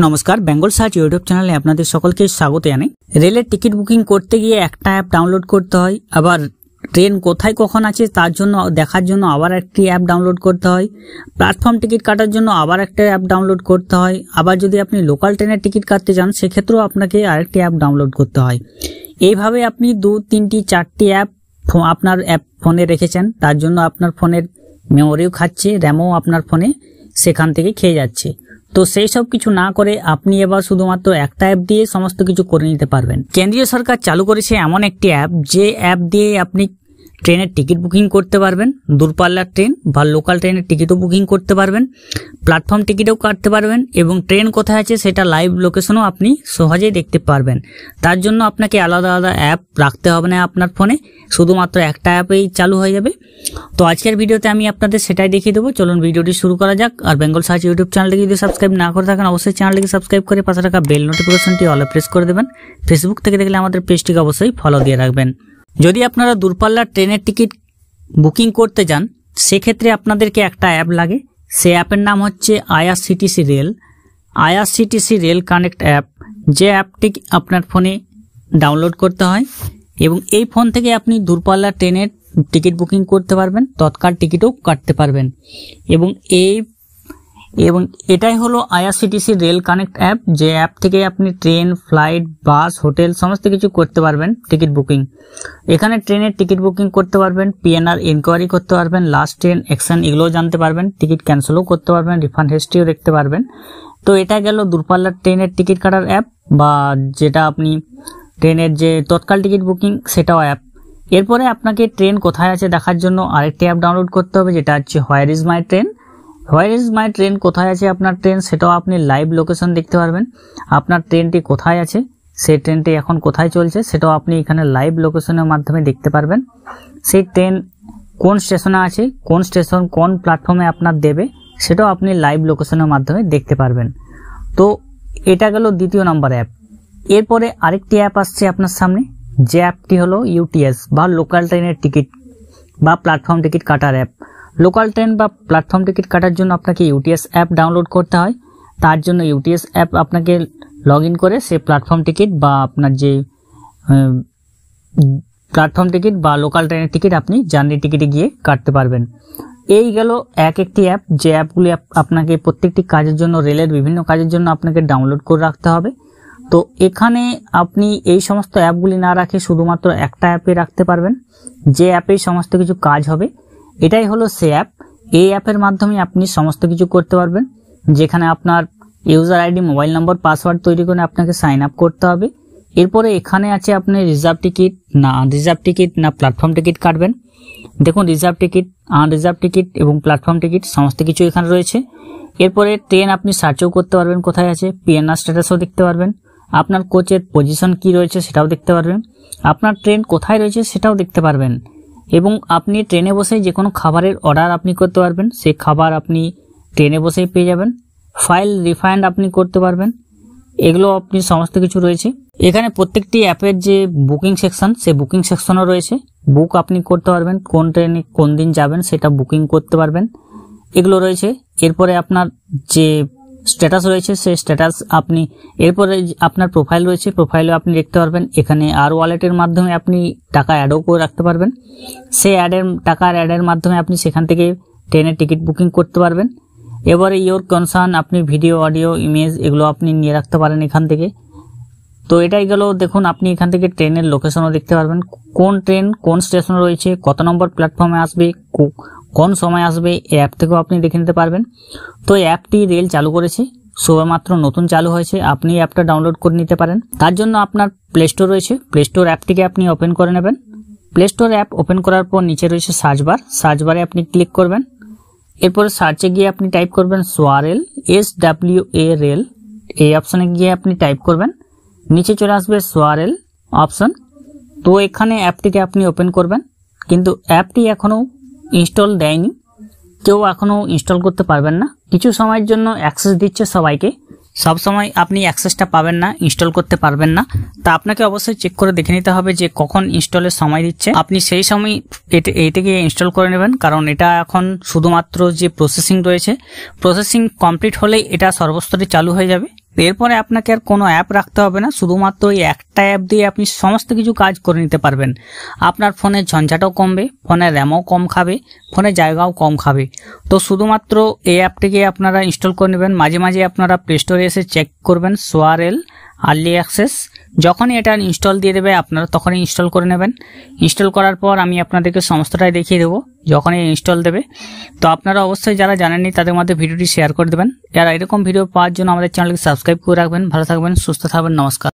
নমস্কার, Bengal search YouTube চ্যানেলে আপনাদের সকলকে স্বাগত জানাই। রেলের টিকিট বুকিং করতে গিয়ে একটা অ্যাপ ডাউনলোড করতে হয়, আবার ট্রেন কোথায় কখন আছে তার জন্য দেখার জন্য আবার একটি অ্যাপ ডাউনলোড করতে হয়, প্ল্যাটফর্ম টিকিট কাটার জন্য আবার একটা অ্যাপ ডাউনলোড করতে হয়, আবার যদি আপনি লোকাল ট্রেনের টিকিট কাটতে চান সেক্ষেত্রেও আপনাকে আরেকটি অ্যাপ ডাউনলোড করতে হয়। এইভাবে আপনি 2, 3, 4টি অ্যাপ আপনার ফোনে রেখেছেন, তার জন্য আপনার ফোনের মেমোরিও খাচ্ছে, র্যামও আপনার ফোনে সেখান থেকে খেয়ে যাচ্ছে। তো সেই সব কিছু না করে আপনি এবার শুধুমাত্র একটা অ্যাপ দিয়ে সমস্ত কিছু করে নিতে পারবেন। কেন্দ্রীয় সরকার চালু করেছে এমন একটি অ্যাপ, যে অ্যাপ দিয়ে আপনি ট্রেনের টিকিট বুকিং করতে পারবেন, দূরপাল্লার ট্রেন বা লোকাল ট্রেনের টিকিটও বুকিং করতে পারবেন, প্ল্যাটফর্ম টিকিটও কাটতে পারবেন এবং ট্রেন কোথায় আছে সেটা লাইভ লোকেশনও আপনি সহজেই দেখতে পারবেন। তার জন্য আপনাকে আলাদা আলাদা অ্যাপ রাখতে হবে না আপনার ফোনে, শুধুমাত্র একটা অ্যাপেই চালু হয়ে যাবে। তো আজকের ভিডিওতে আমি আপনাদের সেটাই দেখিয়ে দেবো। চলুন ভিডিওটি শুরু করা যাক। আর বেঙ্গল সার্চ ইউটিউব চ্যানেলটিকে যদি সাবস্ক্রাইব না করে থাকেন অবশ্যই চ্যানেলটিকে সাবস্ক্রাইব করে পাশে রাখা বেল নোটিফিকেশনটি অলে প্রেস করে দেবেন। ফেসবুক থেকে দেখলে আমাদের পেজটিকে অবশ্যই ফলো দিয়ে রাখবেন। যদি আপনারা দূরপাল্লার ট্রেনের টিকিট বুকিং করতে যান সেক্ষেত্রে আপনাদেরকে একটা অ্যাপ লাগে। সে অ্যাপের নাম হচ্ছে আইআরসিটিসি রেল কানেক্ট অ্যাপ। যে অ্যাপটি আপনার ফোনে ডাউনলোড করতে হয় এবং এই ফোন থেকে আপনি দূরপাল্লার ট্রেনের টিকিট বুকিং করতে পারবেন, তৎকাল টিকিটও কাটতে পারবেন। এবং এটাই হলো আইআরসিটিসি রেল কানেক্ট অ্যাপ, যে অ্যাপ থেকে আপনি ট্রেন, ফ্লাইট, বাস, হোটেল সমস্ত কিছু করতে পারবেন টিকিট বুকিং। এখানে ট্রেনের টিকিট বুকিং করতে পারবেন, পিএনআর ইনকোয়ারি করতে পারবেন, লাস্ট ট্রেন অ্যাকশন এগুলোও জানতে পারবেন, টিকিট ক্যান্সেলও করতে পারবেন, রিফান্ড হিস্ট্রিও দেখতে পারবেন। তো এটা গেল দূরপাল্লার ট্রেনের টিকিট কাটার অ্যাপ, বা যেটা আপনি ট্রেনের যে তৎকাল টিকিট বুকিং সেটাও অ্যাপ। এরপরে আপনাকে ট্রেন কোথায় আছে দেখার জন্য আরেকটি অ্যাপ ডাউনলোড করতে হবে, যেটা হচ্ছে where is my train. Where is my train, কোথায় আছে আপনার ট্রেন সেটাও আপনি লাইভ লোকেশন দেখতে পারবেন। আপনার ট্রেনটি কোথায় আছে, সেই ট্রেনটি এখন কোথায় চলছে সেটাও আপনি এখানে লাইভ লোকেশনের মাধ্যমে দেখতে পারবেন। সেই ট্রেন কোন স্টেশনে আছে, কোন স্টেশন কোন প্ল্যাটফর্মে আপনার দেবে সেটাও আপনি লাইভ লোকেশনের মাধ্যমে দেখতে পারবেন। তো এটা গেল দ্বিতীয় নম্বর অ্যাপ। এরপরে আরেকটি অ্যাপ আসছে আপনার সামনে, যে অ্যাপটি হলো ইউটিএস বা লোকাল ট্রেনের টিকিট বা প্ল্যাটফর্ম টিকিট কাটার অ্যাপ। লোকাল ট্রেন বা প্ল্যাটফর্ম টিকিট কাটার জন্য আপনাকে ইউটিএস অ্যাপ ডাউনলোড করতে হয়। তার জন্য ইউটিএস অ্যাপ আপনাকে লগ ইন করে সেই প্ল্যাটফর্ম টিকিট বা আপনার যে প্ল্যাটফর্ম টিকিট বা লোকাল ট্রেনের টিকিট আপনি জার্নি টিকিটে গিয়ে কাটতে পারবেন। এই গেল একটি অ্যাপ, যে অ্যাপগুলি আপনাকে প্রত্যেকটি কাজের জন্য, রেলের বিভিন্ন কাজের জন্য আপনাকে ডাউনলোড করে রাখতে হবে। তো এখানে আপনি এই সমস্ত অ্যাপগুলি না রাখে শুধুমাত্র একটা অ্যাপে রাখতে পারবেন, যে অ্যাপে সমস্ত কিছু কাজ হবে। এটাই হলো সে অ্যাপ। এই অ্যাপের মাধ্যমে আপনি সমস্ত কিছু করতে পারবেন, যেখানে আপনার ইউজার আইডি, মোবাইল নম্বর, পাসওয়ার্ড তৈরি করে আপনাকে সাইন আপ করতে হবে। এরপরে এখানে আছে আপনি রিজার্ভ টিকিট না প্ল্যাটফর্ম টিকিট কাটবেন। দেখুন রিজার্ভ টিকিট, আনরিজার্ভ টিকিট এবং প্ল্যাটফর্ম টিকিট সমস্ত কিছু এখানে রয়েছে। এরপরে ট্রেন আপনি সার্চও করতে পারবেন কোথায় আছে, পিএনআর স্ট্যাটাসও দেখতে পারবেন, আপনার কোচের পজিশন কি রয়েছে সেটাও দেখতে পারবেন, আপনার ট্রেন কোথায় রয়েছে সেটাও দেখতে পারবেন। এবং আপনি ট্রেনে বসে যে কোনো খাবারের অর্ডার আপনি করতে পারবেন, সেই খাবার আপনি ট্রেনে বসেই পেয়ে যাবেন। ফাইল রিফাইন্ড আপনি করতে পারবেন, এগুলো আপনি সমস্ত কিছু রয়েছে। এখানে প্রত্যেকটি অ্যাপের যে বুকিং সেকশন, সেই বুকিং সেকশনও রয়েছে। বুক আপনি করতে পারবেন, কোন ট্রেনে কোন দিন যাবেন সেটা বুকিং করতে পারবেন, এগুলো রয়েছে। এরপরে আপনার যে স্ট্যাটাস রয়েছে সেই স্ট্যাটাস আপনি, এরপরে আপনার প্রোফাইল রয়েছে, প্রোফাইলও আপনি দেখতে পারবেন। এখানে আর ওয়ালেটের মাধ্যমে আপনি টাকা অ্যাডও করে রাখতে পারবেন, সেই টাকার অ্যাডের মাধ্যমে আপনি সেখান থেকে ট্রেনের টিকিট বুকিং করতে পারবেন। এবারে ইওর কনসার্ন, আপনি ভিডিও, অডিও, ইমেজ এগুলো আপনি নিয়ে রাখতে পারেন এখান থেকে। তো এটাই গেল। দেখুন আপনি এখান থেকে ট্রেনের লোকেশনও দেখতে পারবেন, কোন ট্রেন কোন স্টেশনে রয়েছে, কত নম্বর প্ল্যাটফর্মে আসবে, কোন সময় আসবে, এই অ্যাপ থেকেও আপনি দেখে নিতে পারবেন। তো অ্যাপটি রেল চালু করেছে, শুধুমাত্র নতুন চালু হয়েছে, আপনি অ্যাপটা ডাউনলোড করে নিতে পারেন। তার জন্য আপনার প্লে স্টোর রয়েছে, প্লে স্টোর অ্যাপটিকে আপনি ওপেন করে নেবেন। প্লে স্টোর অ্যাপ ওপেন করার পর নিচে রয়েছে সার্চবারে আপনি ক্লিক করবেন। এরপরে সার্চে গিয়ে আপনি টাইপ করবেন সোয়ারেল, SWA রেল, এই অপশনে গিয়ে আপনি টাইপ করবেন, নিচে চলে আসবে সোয়ারেল অপশন। তো এখানে অ্যাপটিকে আপনি ওপেন করবেন, কিন্তু অ্যাপটি এখনো ইনস্টল দেয়নি, কেউ এখনো ইনস্টল করতে পারবেন না। কিছু সময়ের জন্য অ্যাক্সেস দিচ্ছে সবাইকে, সব সময় আপনি অ্যাক্সেসটা পাবেন না, ইনস্টল করতে পারবেন না। তা আপনাকে অবশ্যই চেক করে দেখে নিতে হবে যে কখন ইনস্টলের সময় দিচ্ছে, আপনি সেই সময় এটাকে ইনস্টল করে নেবেন। কারণ এটা এখন শুধুমাত্র যে প্রসেসিং রয়েছে, প্রসেসিং কমপ্লিট হলেই এটা সর্বস্তরে চালু হয়ে যাবে। এরপরে আপনাকে আর কোনো অ্যাপ রাখতে হবে না, শুধুমাত্র এই একটা অ্যাপ দিয়ে আপনি সমস্ত কিছু কাজ করে নিতে পারবেন। আপনার ফোনের ঝঞ্ঝাটাও কমবে, ফোনের র্যামও কম খাবে, ফোনের জায়গাও কম খাবে। তো শুধুমাত্র এই অ্যাপটিকে আপনারা ইনস্টল করে নেবেন। মাঝে মাঝে আপনারা প্লে স্টোরে এসে চেক করবেন সোয়ারেল আর্লি অ্যাক্সেস। যখনই এটা ইনস্টল দিয়ে দেবে আপনারা তখনই ইনস্টল করে নেবেন। ইনস্টল করার পর আমি আপনাদেরকে সমস্তটাই দেখিয়ে দেবো যখনই ইনস্টল দেবে। তো আপনারা অবশ্যই যারা জানেননি তাদের মধ্যে ভিডিওটি শেয়ার করে দেবেন। আর এরকম ভিডিও পাওয়ার জন্য আমাদের চ্যানেলকে সাবস্ক্রাইব করে রাখবেন। ভালো থাকবেন, সুস্থ থাকবেন, নমস্কার।